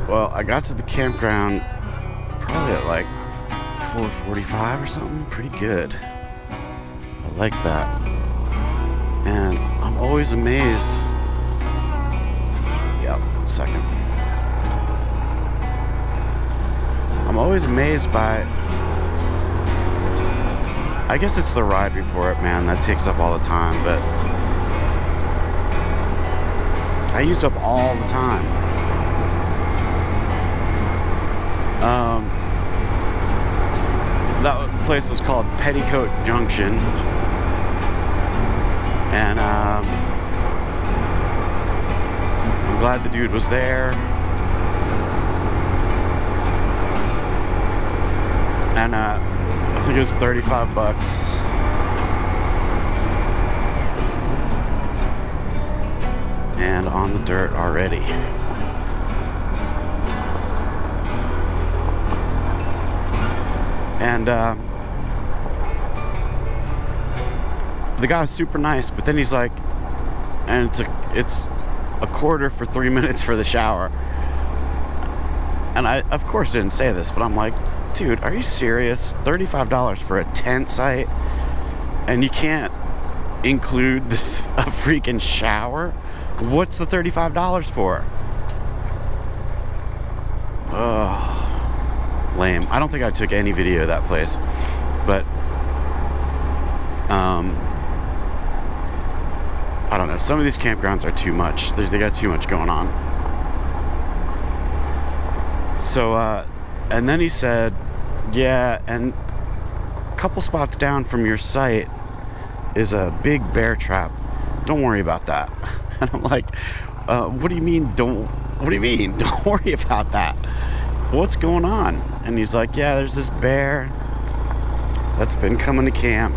Well, I got to the campground probably at like 4:45 or something. Pretty good. I like that. And I'm always amazed. Yep, second. I'm always amazed by, I guess it's the ride report, man, that takes up all the time, but I use up all the time. That place was called Petticoat Junction, and I'm glad the dude was there. And I think it was 35 bucks. And on the dirt already. And the guy was super nice, but then he's like, and it's a quarter for 3 minutes for the shower. And I, of course, didn't say this, but I'm like, dude, are you serious? $35 for a tent site, and you can't include a freaking shower? What's the $35 for? Ugh, lame. I don't think I took any video of that place, but I don't know. Some of these campgrounds are too much. They got too much going on. So, and then he said, yeah, and a couple spots down from your site is a big bear trap. Don't worry about that. And I'm like, what do you mean don't worry about that? What's going on? And he's like, yeah, there's this bear that's been coming to camp,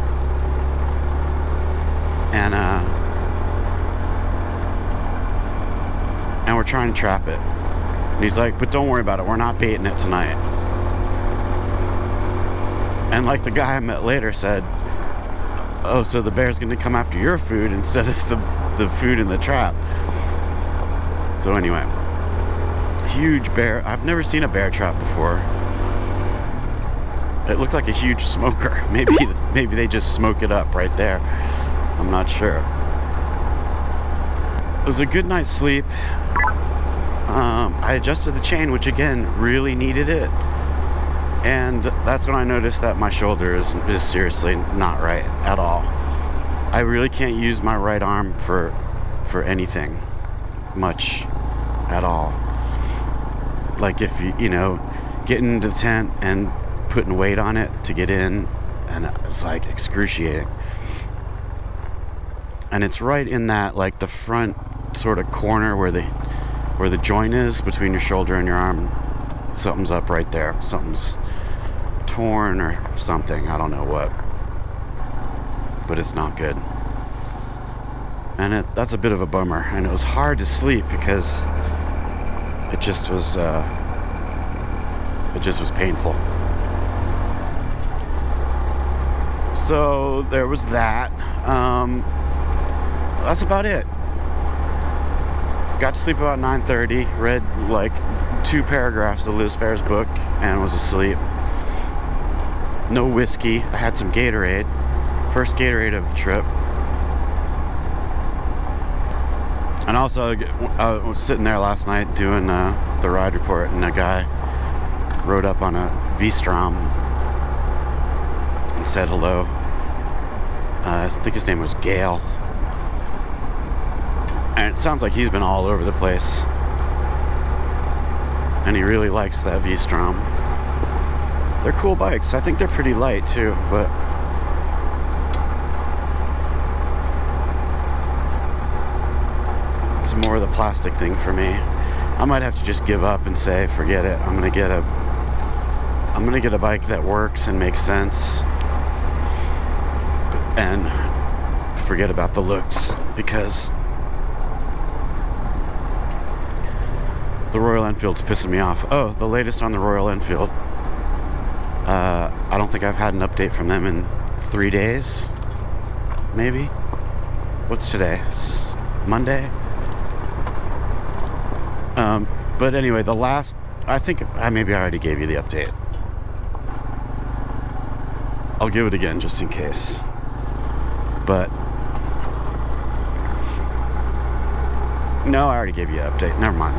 and we're trying to trap it. And he's like, but don't worry about it, we're not baiting it tonight. And like the guy I met later said, oh, so the bear's gonna come after your food instead of the food in the trap. So anyway, huge bear. I've never seen a bear trap before. It looked like a huge smoker. Maybe they just smoke it up right there. I'm not sure. It was a good night's sleep. I adjusted the chain, which again really needed it, and that's when I noticed that my shoulder is seriously not right at all. I really can't use my right arm for anything much at all. Like if you know, getting into the tent and putting weight on it to get in, and it's like excruciating. And it's right in that, like, the front sort of corner where the joint is between your shoulder and your arm. Something's up right there. Something's torn or something. I don't know what, but it's not good. And that's a bit of a bummer. And it was hard to sleep because it just was painful. So there was that. That's about it. Got to sleep about 9:30. Read like 2 paragraphs of Liz Fair's book and was asleep. No whiskey. I had some Gatorade. First Gatorade of the trip. And also, I was sitting there last night doing the ride report, and a guy rode up on a V-Strom and said hello. I think his name was Gale. And it sounds like he's been all over the place. And he really likes that V-Strom. They're cool bikes. I think they're pretty light too, but it's more of the plastic thing for me. I might have to just give up and say, forget it. I'm gonna get a bike that works and makes sense, and forget about the looks, because the Royal Enfield's pissing me off. Oh, the latest on the Royal Enfield. I don't think I've had an update from them in 3 days, maybe. What's today? Monday? But anyway, the last, I think maybe I already gave you the update. I'll give it again just in case. But no, I already gave you an update. Never mind.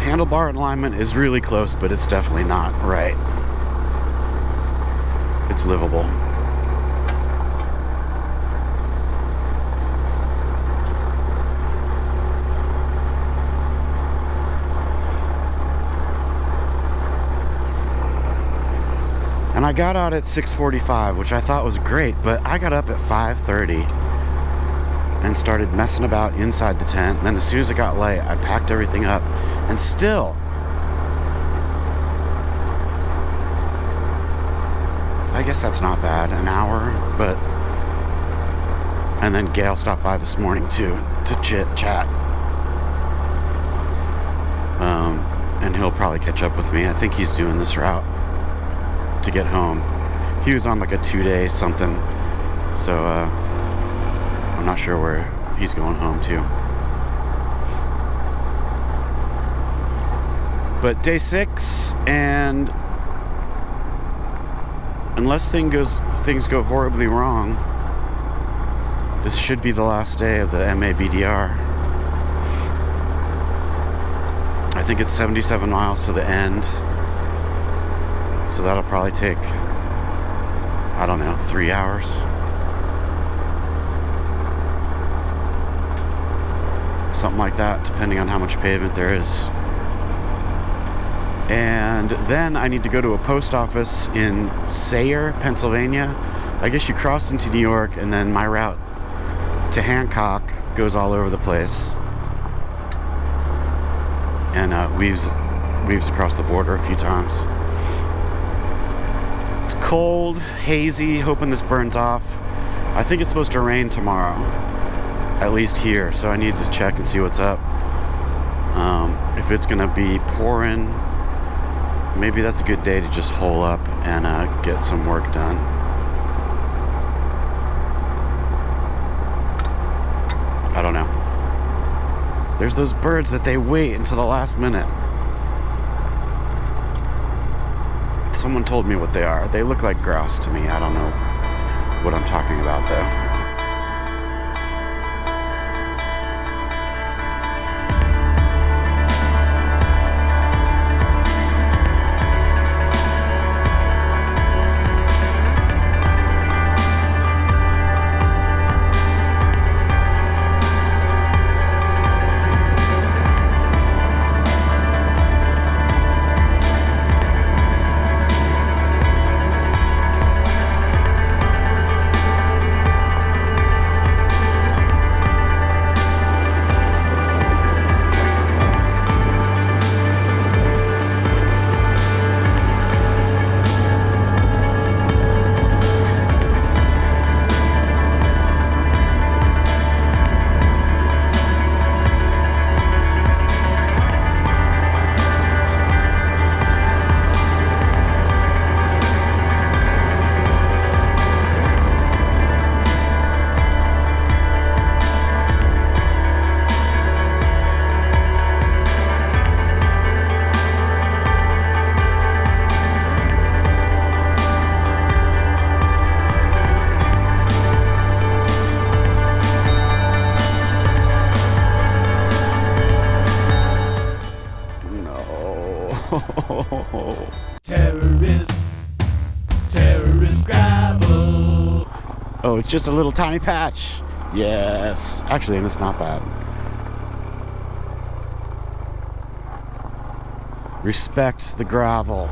Handlebar alignment is really close, but it's definitely not right. It's livable. And I got out at 6:45, which I thought was great, but I got up at 5:30 and started messing about inside the tent. And then as soon as it got late, I packed everything up, and still, I guess that's not bad, an hour, but, and then Gale stopped by this morning too, to chit-chat. And he'll probably catch up with me. I think he's doing this route to get home. He was on like a 2-day something, so I'm not sure where he's going home to. But day 6, and unless things go horribly wrong, this should be the last day of the MABDR. I think it's 77 miles to the end. So that'll probably take, I don't know, 3 hours. Something like that, depending on how much pavement there is. And then I need to go to a post office in Cedar, Pennsylvania. I guess you cross into New York, and then my route to Hancock goes all over the place. And weaves across the border a few times. Cold, hazy, hoping this burns off. I think it's supposed to rain tomorrow, at least here, so I need to check and see what's up. If it's gonna be pouring, maybe that's a good day to just hole up and get some work done. I don't know. There's those birds that they wait until the last minute. Someone told me what they are. They look like grouse to me. I don't know what I'm talking about though. Terrorist gravel. Oh, it's just a little tiny patch. Yes. Actually, and it's not bad. Respect the gravel.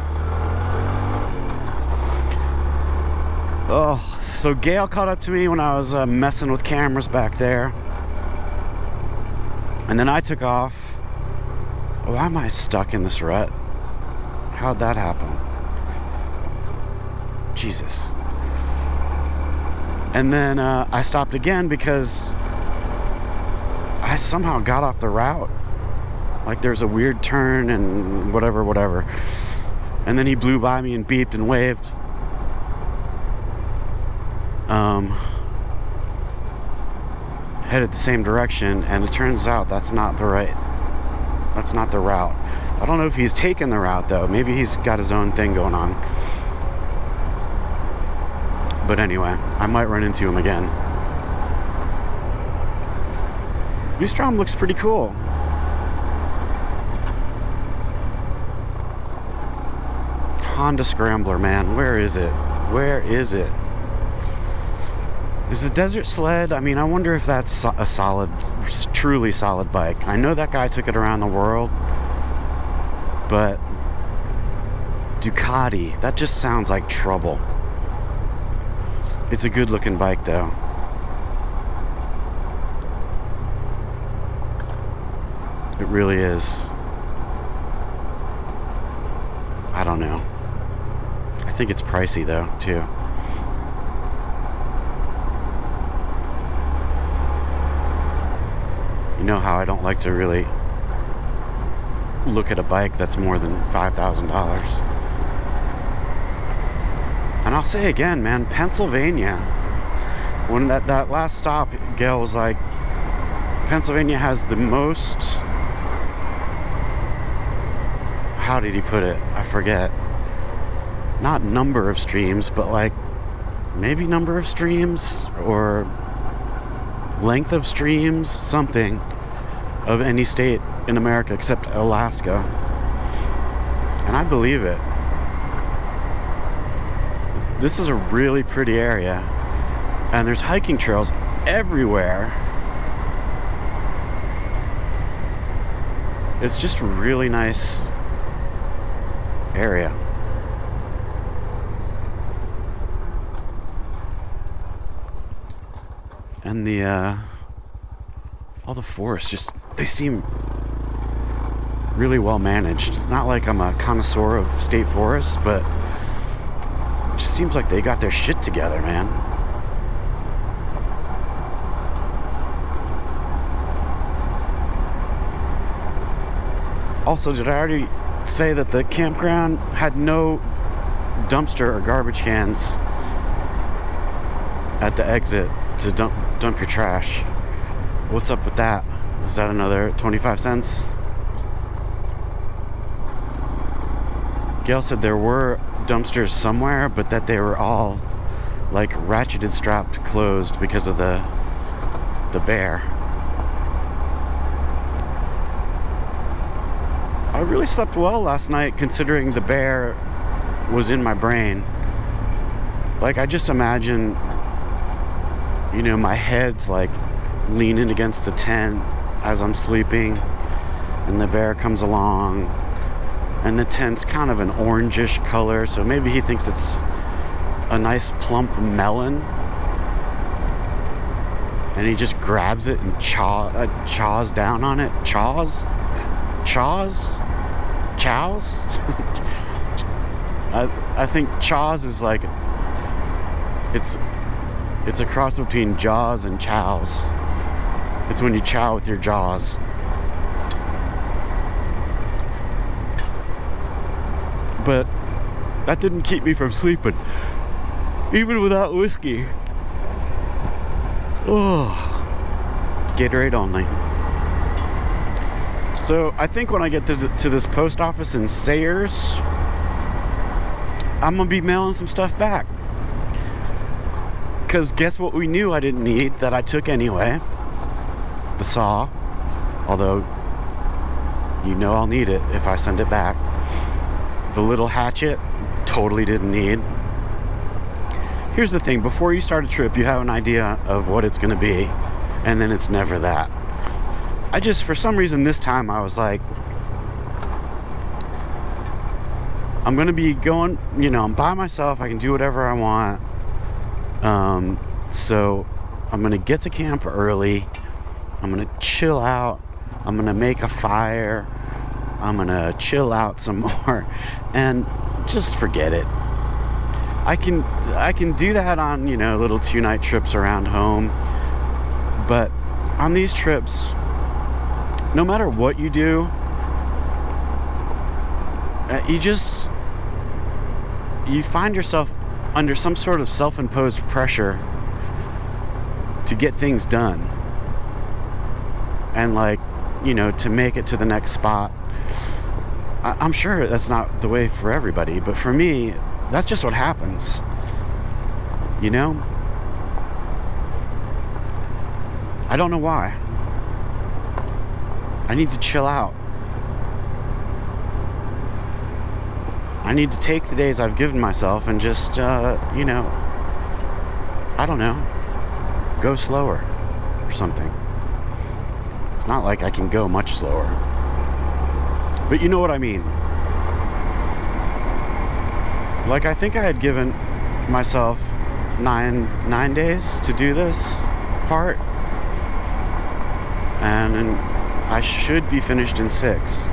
Oh, so Gale caught up to me when I was messing with cameras back there. And then I took off. Why am I stuck in this rut? How'd that happen? Jesus. And then I stopped again because I somehow got off the route. Like there's a weird turn and whatever. And then he blew by me and beeped and waved. headed the same direction, and it turns out that's not the route. I don't know if he's taken the route though. Maybe he's got his own thing going on. But anyway, I might run into him again. Bistrom looks pretty cool. Honda Scrambler, man. Where is it? Where is it? There's a desert sled. I mean, I wonder if that's a solid, truly solid bike. I know that guy took it around the world, but Ducati, that just sounds like trouble. It's a good looking bike though. It really is. I don't know. I think it's pricey though, too. You know how I don't like to really look at a bike that's more than $5,000. And I'll say again, man, Pennsylvania, when that last stop, Gale was like, Pennsylvania has the most, how did he put it? I forget. Not number of streams, but like maybe number of streams or length of streams, something, of any state in America except Alaska. And I believe it. This is a really pretty area, and there's hiking trails everywhere. It's just a really nice area. And all the forests just, they seem really well managed. It's not like I'm a connoisseur of state forests, but it just seems like they got their shit together, man. Also, did I already say that the campground had no dumpster or garbage cans at the exit to dump your trash? What's up with that? Is that another 25 cents? Gale said there were dumpsters somewhere, but that they were all like ratcheted, strapped, closed because of the bear. I really slept well last night considering the bear was in my brain. Like, I just imagine, you know, my head's like leaning against the tent as I'm sleeping, and the bear comes along, and the tent's kind of an orangish color, so maybe he thinks it's a nice plump melon, and he just grabs it and chaws down on it. Chows? I think chaws is like, it's a cross between jaws and chows. It's when you chow with your jaws. But that didn't keep me from sleeping, even without whiskey. Oh, Gatorade only. So I think when I get to this post office in Sayers, I'm gonna be mailing some stuff back. Because guess what we knew I didn't need that I took anyway? The saw. Although, you know I'll need it if I send it back. The little hatchet, totally didn't need. Here's the thing, before you start a trip, you have an idea of what it's gonna be, and then it's never that. I just, for some reason this time, I was like, I'm gonna be going, you know, I'm by myself, I can do whatever I want. So I'm gonna get to camp early, I'm gonna chill out, I'm gonna make a fire, I'm gonna chill out some more, and just forget it. I can do that on, you know, little 2-night trips around home, but on these trips, no matter what you do, you find yourself under some sort of self-imposed pressure to get things done. and like, you know, to make it to the next spot. I'm sure that's not the way for everybody, but for me, that's just what happens, you know? I don't know why. I need to chill out. I need to take the days I've given myself and just, you know, I don't know, go slower or something. It's not like I can go much slower. But you know what I mean. Like, I think I had given myself nine days to do this part. And I should be finished in 6.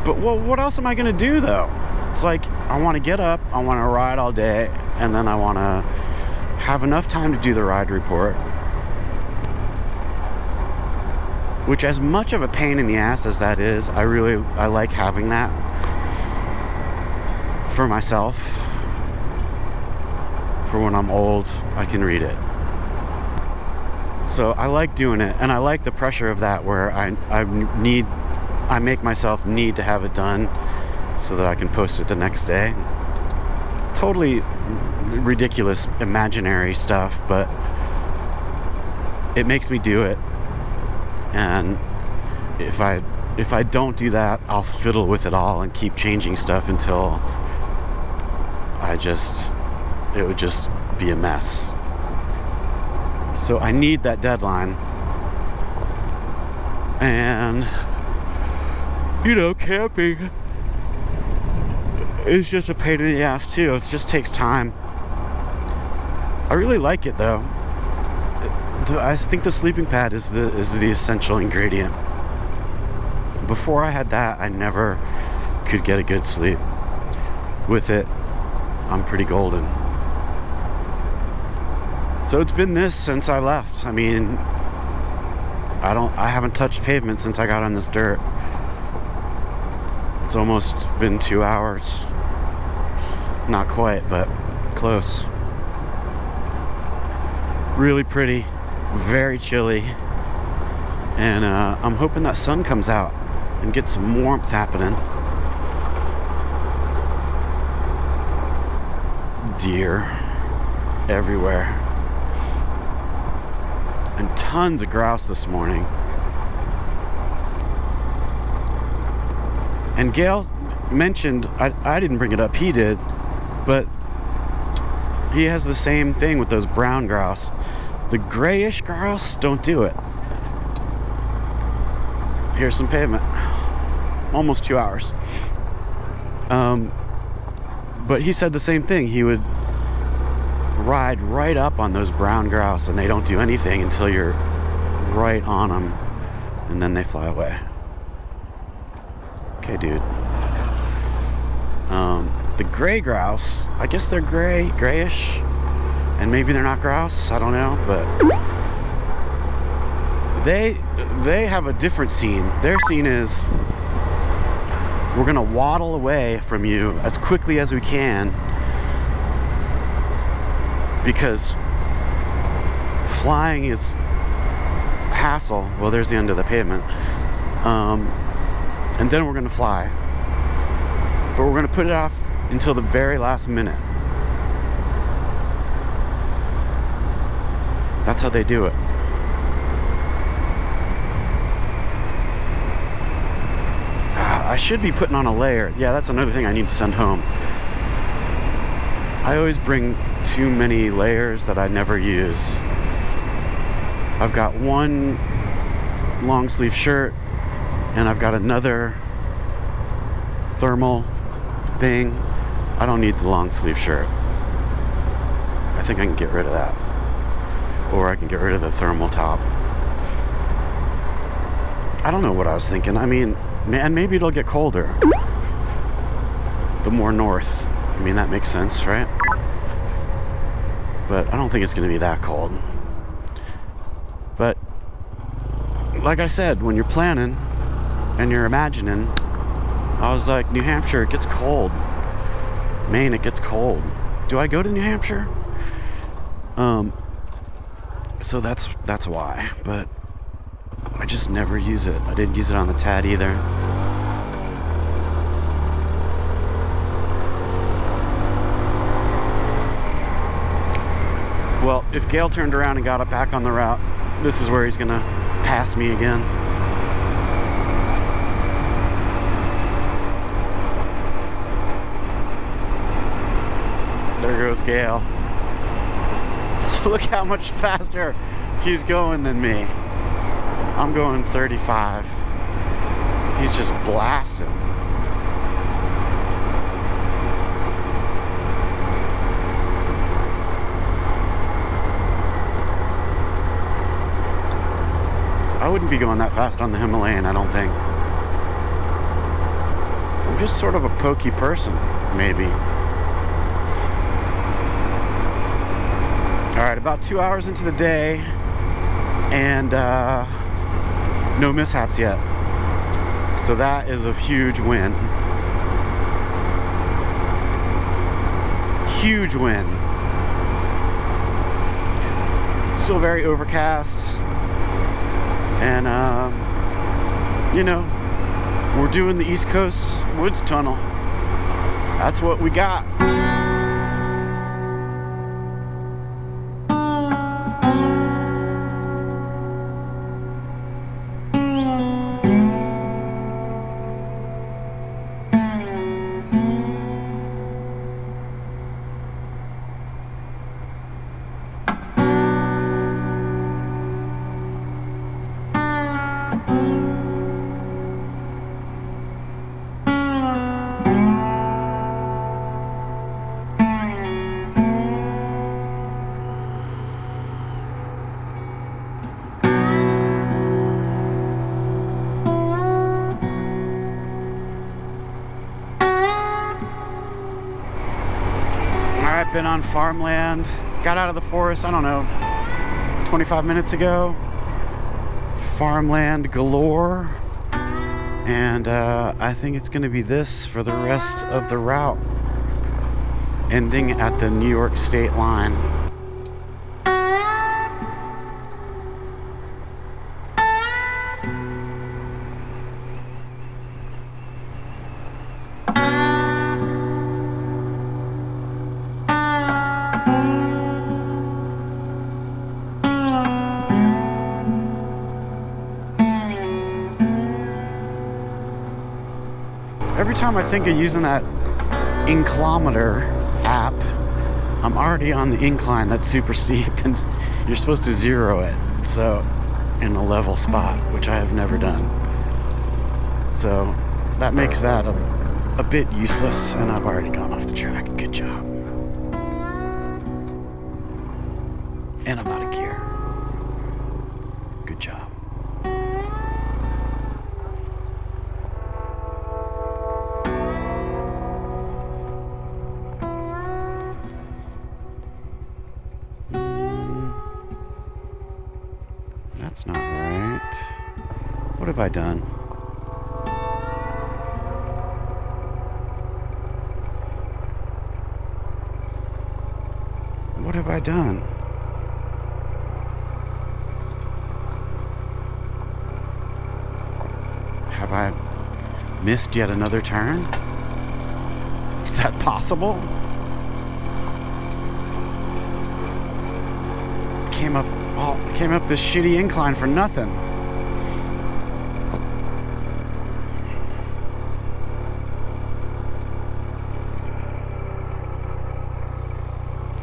But what else am I going to do, though? It's like, I want to get up, I want to ride all day, and then I want to have enough time to do the ride report. Which, as much of a pain in the ass as that is, I like having that for myself. For when I'm old, I can read it. So I like doing it, and I like the pressure of that, where I make myself need to have it done so that I can post it the next day. Totally ridiculous imaginary stuff, but it makes me do it. And if I don't do that, I'll fiddle with it all and keep changing stuff until it would just be a mess. So I need that deadline. And, you know, camping is just a pain in the ass too. It just takes time. I really like it though. I think the sleeping pad is the essential ingredient. Before I had that, I never could get a good sleep. With it, I'm pretty golden. So it's been this since I left. I mean, I haven't touched pavement since I got on this dirt. It's almost been 2 hours. Not quite, but close. Really pretty, very chilly, and I'm hoping that sun comes out and get some warmth happening. Deer everywhere. And tons of grouse this morning. And Gale mentioned, I didn't bring it up, he did, but he has the same thing with those brown grouse. The grayish grouse don't do it. Here's some pavement. Almost 2 hours. But he said the same thing. He would ride right up on those brown grouse, and they don't do anything until you're right on them, and then they fly away. Okay, dude. The gray grouse, I guess they're grayish, and maybe they're not grouse, I don't know, but they have a different scene. Their scene is, we're gonna waddle away from you as quickly as we can, because flying is hassle. Well, there's the end of the pavement. And then we're gonna fly, but we're gonna put it off until the very last minute. That's how they do it. I should be putting on a layer. Yeah, that's another thing I need to send home. I always bring too many layers that I never use. I've got one long sleeve shirt, and I've got another thermal thing. I don't need the long sleeve shirt. I think I can get rid of that. Or I can get rid of the thermal top. I don't know what I was thinking. I mean, and maybe it'll get colder the more north. I mean, that makes sense, right? But I don't think it's going to be that cold. But like I said, when you're planning and you're imagining, I was like, New Hampshire, it gets cold. Maine, it gets cold. Do I go to New Hampshire? So that's why, but I just never use it. I didn't use it on the TAD either. Well, if Gale turned around and got back on the route, this is where he's gonna pass me again. There goes Gale. Look how much faster he's going than me. I'm going 35. He's just blasting. I wouldn't be going that fast on the Himalayan, I don't think. I'm just sort of a pokey person, maybe. Alright, about 2 hours into the day, and no mishaps yet. So that is a huge win. Huge win. Still very overcast. And, you know, we're doing the East Coast Woods Tunnel. That's what we got. Been on farmland, got out of the forest, I don't know, 25 minutes ago. Farmland galore, and I think it's going to be this for the rest of the route, ending at the New York state line. Every time I think of using that inclometer app, I'm already on the incline that's super steep, and you're supposed to zero it, so in a level spot, which I have never done. So that makes that a bit useless, and I've already gone off the track. Good job. And I'm out of gear. Good job. That's not right. What have I done? What have I done? Have I missed yet another turn? Is that possible? Came up this shitty incline for nothing.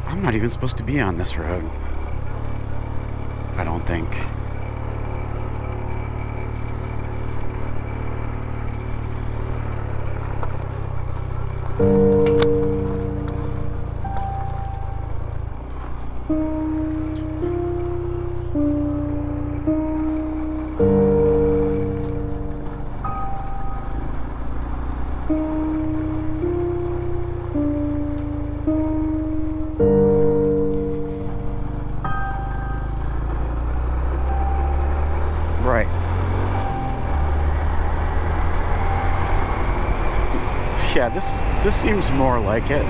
I'm not even supposed to be on this road. I don't think. Right. Yeah, this seems more like it.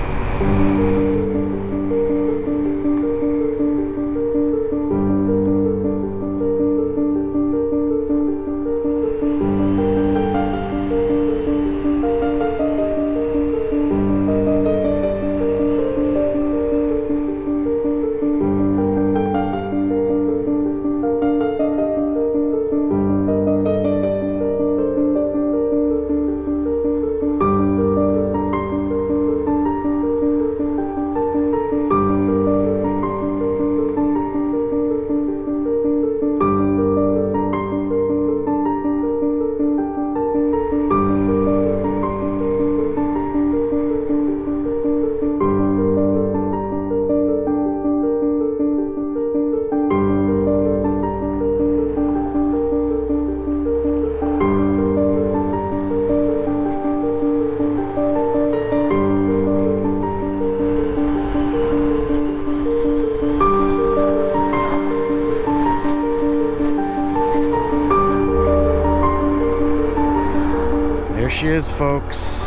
is, folks.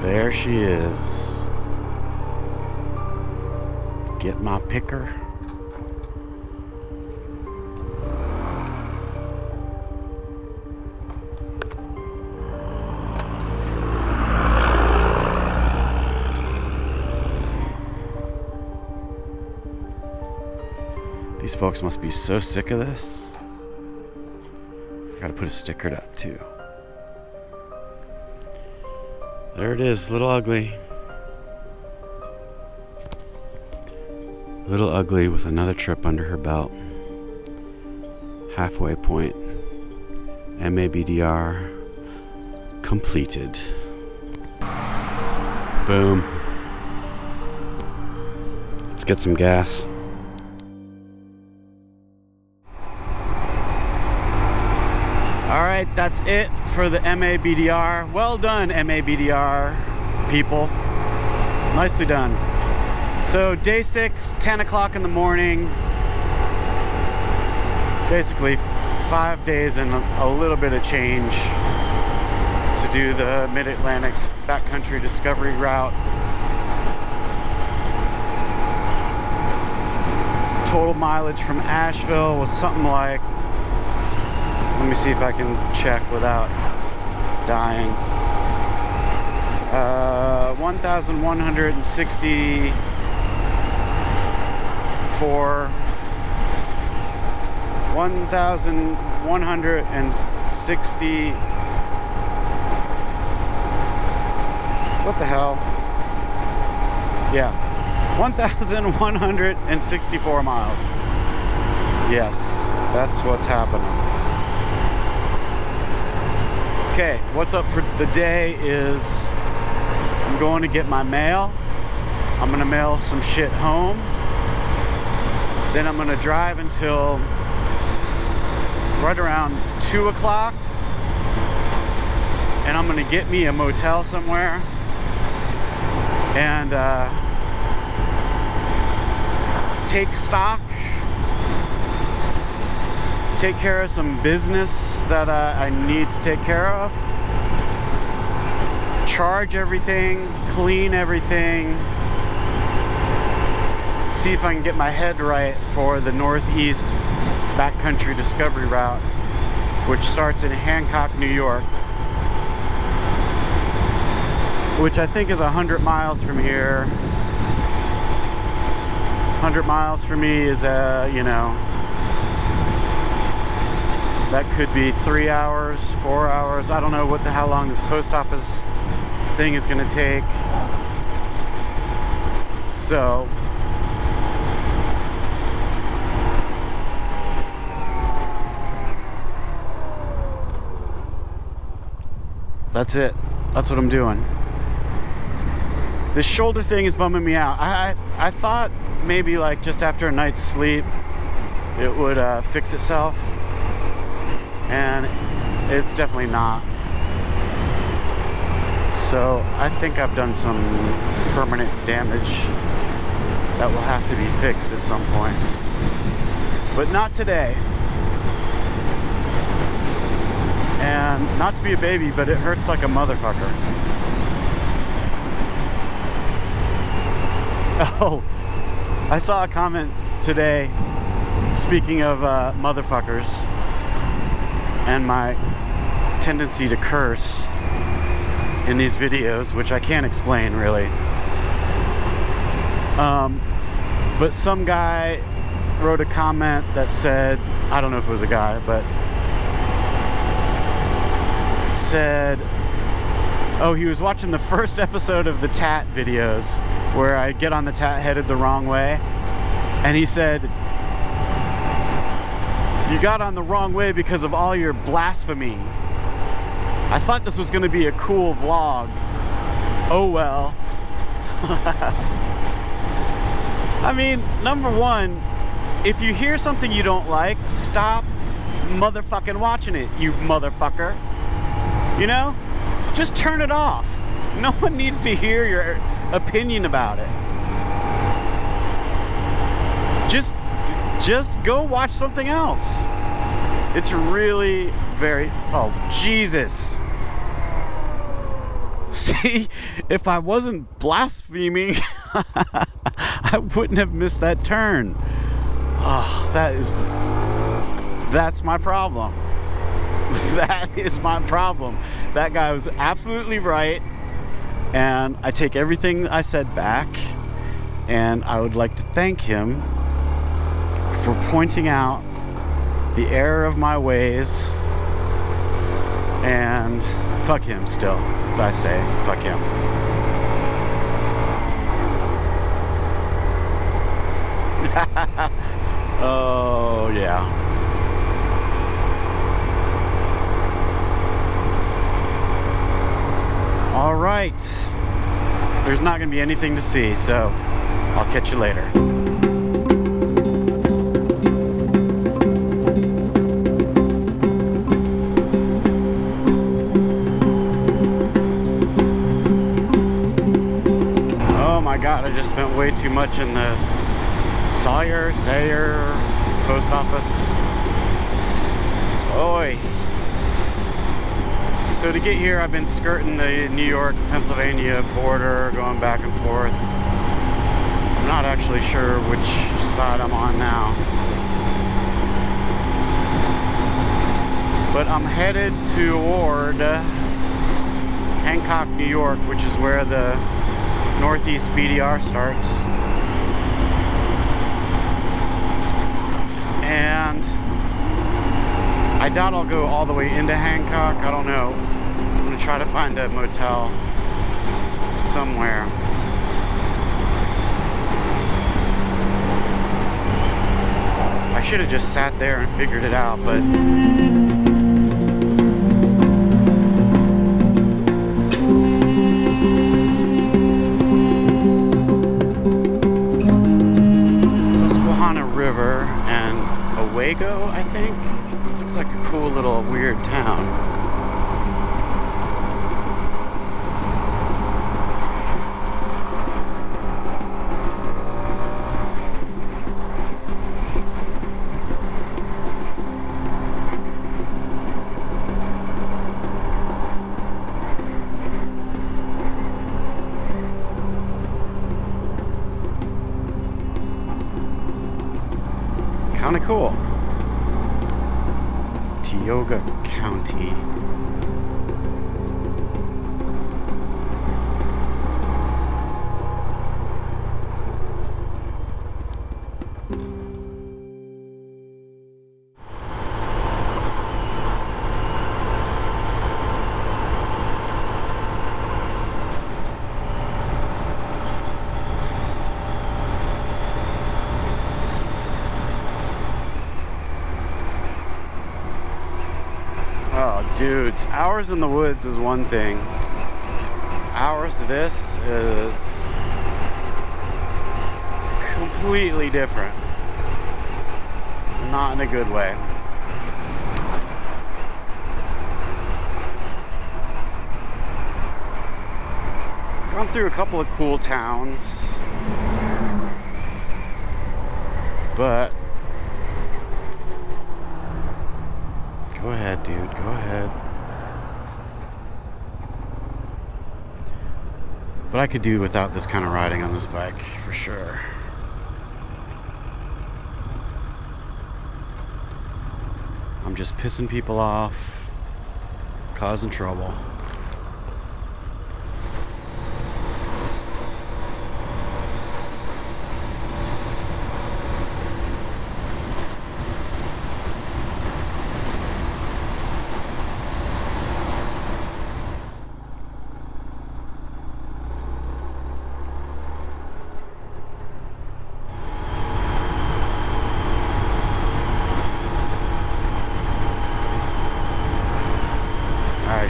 There she is. Get my picker. These folks must be so sick of this. Gotta put a sticker up too. There it is, Little Ugly. Little Ugly with another trip under her belt. Halfway point. MABDR completed. Boom. Let's get some gas. Alright, that's it for the MABDR. Well done, MABDR people. Nicely done. So day 6, 10 o'clock in the morning. Basically 5 days and a little bit of change to do the Mid-Atlantic backcountry discovery route. Total mileage from Asheville was something like, let me see if I can check without dying. 1,164. 1,160. What the hell? Yeah. 1,164 miles. Yes, that's what's happening. Okay, what's up for the day is I'm going to get my mail. I'm gonna mail some shit home. Then I'm gonna drive until right around 2 o'clock. And I'm gonna get me a motel somewhere. And take stock. Take care of some business that I need to take care of. Charge everything, clean everything. See if I can get my head right for the Northeast Backcountry Discovery Route, which starts in Hancock, New York, which I think is 100 miles from here. 100 miles from me is, you know, that could be 3 hours, 4 hours. I don't know how long this post office thing is going to take. So that's it. That's what I'm doing. This shoulder thing is bumming me out. I thought maybe like just after a night's sleep it would fix itself. And it's definitely not. So I think I've done some permanent damage that will have to be fixed at some point. But not today. And not to be a baby, but it hurts like a motherfucker. Oh, I saw a comment today, speaking of motherfuckers, and my tendency to curse in these videos, which I can't explain really. But some guy wrote a comment that said, I don't know if it was a guy, but said, oh, he was watching the first episode of the Tat videos where I get on the Tat headed the wrong way, and he said, you got on the wrong way because of all your blasphemy. I thought this was going to be a cool vlog. Oh well. I mean, number one, if you hear something you don't like, stop motherfucking watching it, you motherfucker. You know? Just turn it off. No one needs to hear your opinion about it. Just go watch something else. It's really very... Oh, Jesus. See, if I wasn't blaspheming, I wouldn't have missed that turn. Oh, that's my problem. That is my problem. That guy was absolutely right, and I take everything I said back, and I would like to thank him for pointing out the error of my ways. And fuck him still, I say, fuck him. Oh yeah. All right, there's not gonna be anything to see, so I'll catch you later. Oh my God, I just spent way too much in the Sayer post office. Oi. So to get here, I've been skirting the New York-Pennsylvania border, going back and forth. I'm not actually sure which side I'm on now. But I'm headed toward Hancock, New York, which is where the Northeast BDR starts. And I doubt I'll go all the way into Hancock. I don't know. I'm gonna try to find a motel somewhere. I should have just sat there and figured it out, but River and Owego, I think. This looks like a cool little weird town. Kind of cool. Tioga County. Dudes, hours in the woods is one thing. Hours of this is completely different. Not in a good way. Gone through a couple of cool towns, but go ahead, dude, go ahead. But I could do without this kind of riding on this bike, for sure. I'm just pissing people off, causing trouble.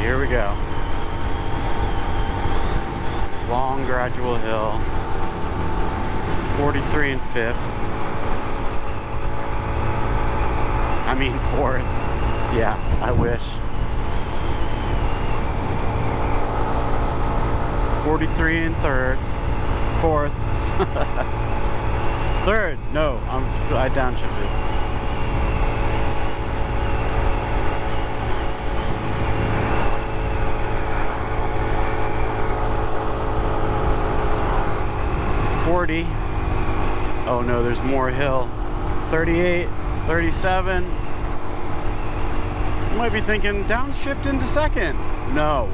Here we go. Long gradual hill. 43 and 5th. I mean 4th. Yeah, I wish. 43 and 3rd. 4th. 3rd. No, I downshifted. 40. Oh no, there's more hill. 38, 37. You might be thinking, downshift into second. No.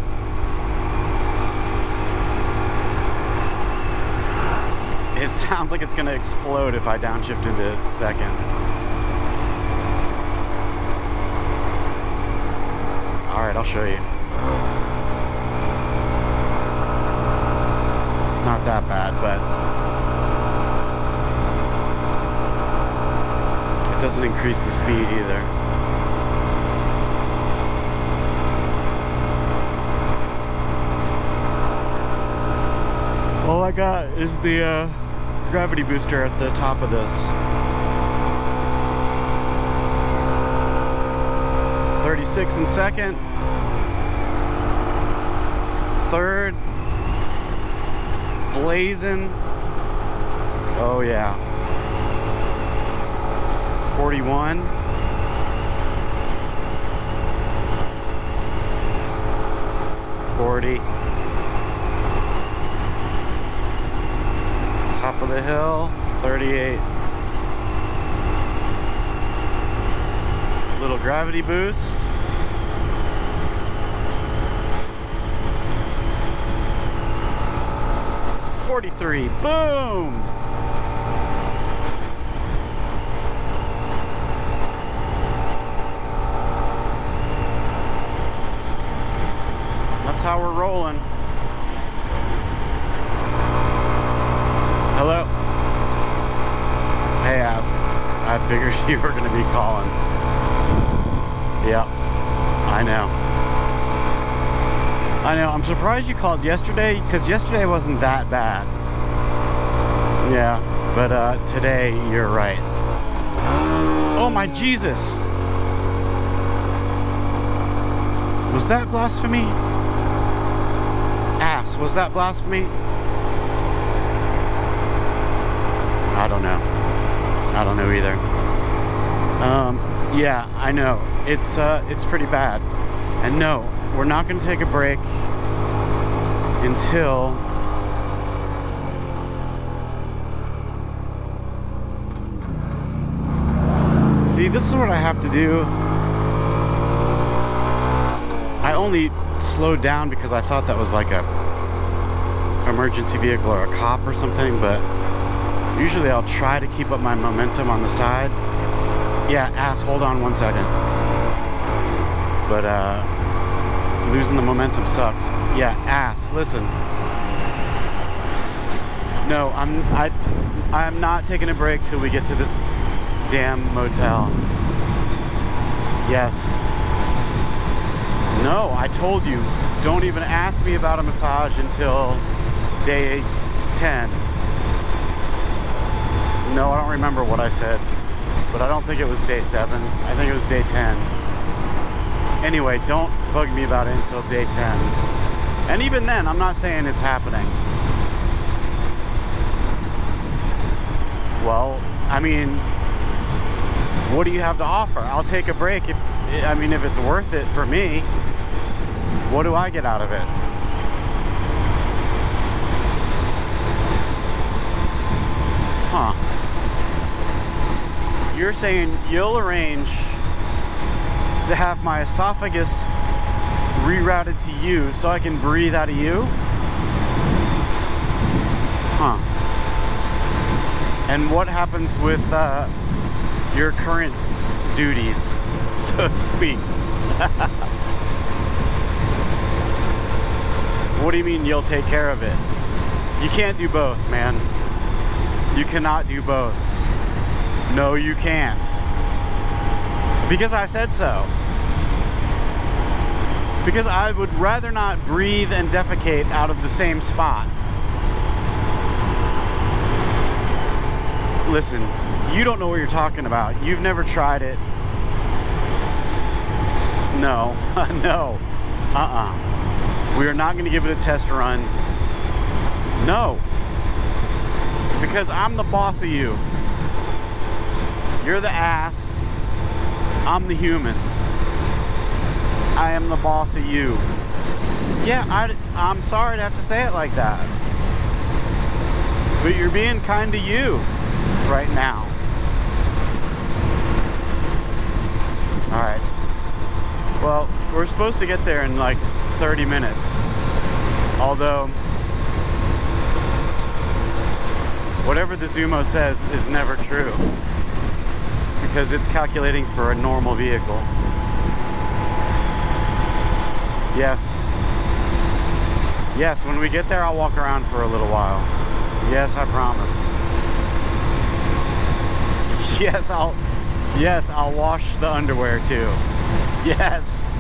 It sounds like it's gonna explode if I downshift into second. Alright, I'll show you. It's not that bad, but it doesn't increase the speed either. All I got is the gravity booster at the top of this. 36 in second. Third. Blazing. Oh yeah. 41. Top of the hill, 38. Little gravity boost. .43, boom! That's how we're rolling. Hello? Hey, ass. I figured you were going to be calling. Yep. I know. I'm surprised you called yesterday, because yesterday wasn't that bad. Yeah, but today, you're right. Oh my Jesus! Was that blasphemy? Ass, was that blasphemy? I don't know. I don't know either. Yeah, I know. It's pretty bad. And no, we're not going to take a break until see, this is what I have to do. I only slowed down because I thought that was like a emergency vehicle or a cop or something, but usually I'll try to keep up my momentum on the side. Yeah, ass, hold on 1 second. But losing the momentum sucks. Yeah, ass, listen. No, I'm not taking a break till we get to this damn motel. Yes. No, I told you, don't even ask me about a massage until day 10. No, I don't remember what I said, but I don't think it was day 7. I think it was day 10. Anyway, don't bug me about it until day 10. And even then, I'm not saying it's happening. Well, I mean, what do you have to offer? I'll take a break if it's worth it for me. What do I get out of it? Huh. You're saying you'll arrange to have my esophagus rerouted to you so I can breathe out of you? Huh. And what happens with your current duties, so to speak? What do you mean you'll take care of it? You can't do both, man. You cannot do both. No, you can't. Because I said so. Because I would rather not breathe and defecate out of the same spot. Listen, you don't know what you're talking about. You've never tried it. No, no, we are not going to give it a test run. No, because I'm the boss of you. You're the ass. I'm the human. I am the boss of you. Yeah, I'm sorry to have to say it like that. But you're being kind to you right now. Alright. Well, we're supposed to get there in like 30 minutes. Although, whatever the Zumo says is never true. Because it's calculating for a normal vehicle. Yes. Yes, when we get there, I'll walk around for a little while. Yes, I promise. Yes, I'll wash the underwear too. Yes,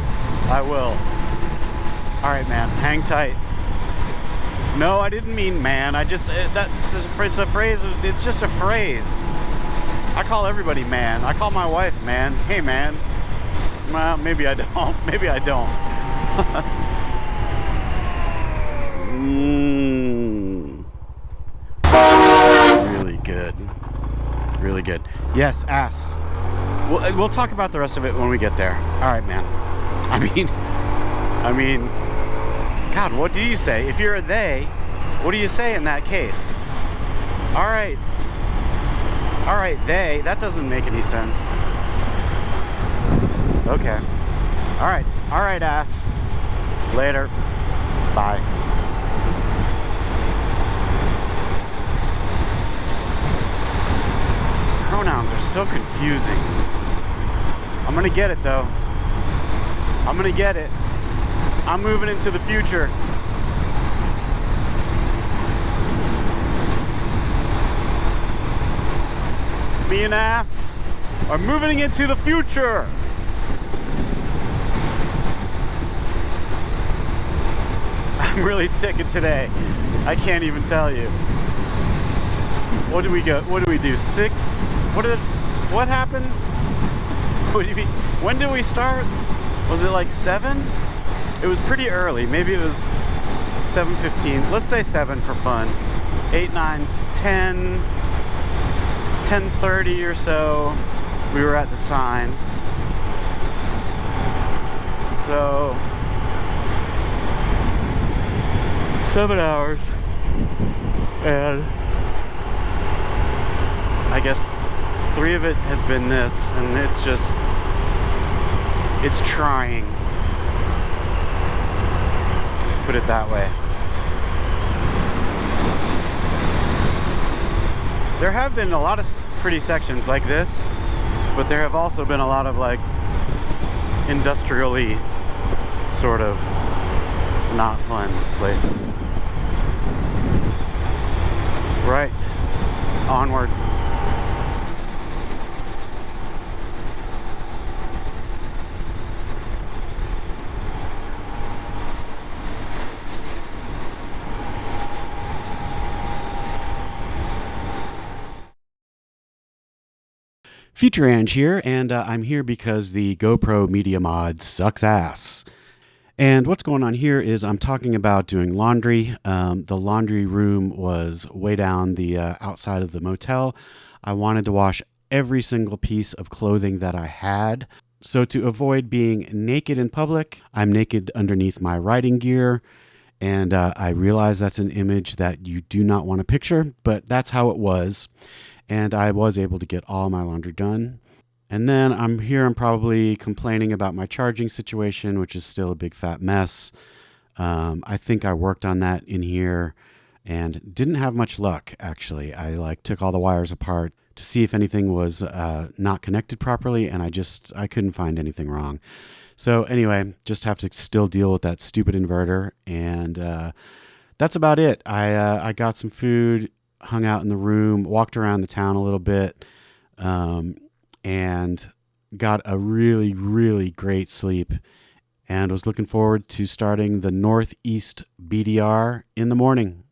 I will. Alright, man, hang tight. No, I didn't mean man. I just, it's a phrase, it's just a phrase. I call everybody man. I call my wife man. Hey, man. Well, maybe I don't. Maybe I don't. Really good. Really good. Yes, ass. We'll talk about the rest of it when we get there. All right, man. I mean, God, what do you say? If you're a they, what do you say in that case? All right. All right, they. That doesn't make any sense. Okay. All right, ass. Later. Bye. Pronouns are so confusing. I'm gonna get it though. I'm gonna get it. I'm moving into the future. Me and ass are moving into the future. I'm really sick of today. I can't even tell you. What do we go? What do we do? 6? What happened? When did we start? Was it like 7? It was pretty early. Maybe it was 7:15. Let's say 7 for fun. 8, 9, 10, 10:30 or so. We were at the sign. So 7 hours. And I guess 3 of it has been this, and it's trying. Let's put it that way. There have been a lot of pretty sections like this, but there have also been a lot of like industrially sort of not fun places. Right. Onward. Future Ange here, and I'm here because the GoPro Media Mod sucks ass. And what's going on here is I'm talking about doing laundry. The laundry room was way down the outside of the motel. I wanted to wash every single piece of clothing that I had. So to avoid being naked in public, I'm naked underneath my riding gear. And I realize that's an image that you do not want to picture, but that's how it was. And I was able to get all my laundry done. And then I'm probably complaining about my charging situation, which is still a big fat mess. I think I worked on that in here and didn't have much luck, actually. I took all the wires apart to see if anything was not connected properly, and I couldn't find anything wrong. So anyway, just have to still deal with that stupid inverter, and that's about it. I got some food, hung out in the room, walked around the town a little bit, and got a really, really great sleep, and was looking forward to starting the Northeast BDR in the morning.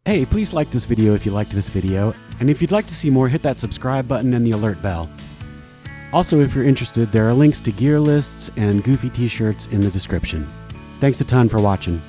Hey, please like this video if you liked this video, and if you'd like to see more, hit that subscribe button and the alert bell. Also, if you're interested, there are links to gear lists and goofy t-shirts in the description. Thanks a ton for watching.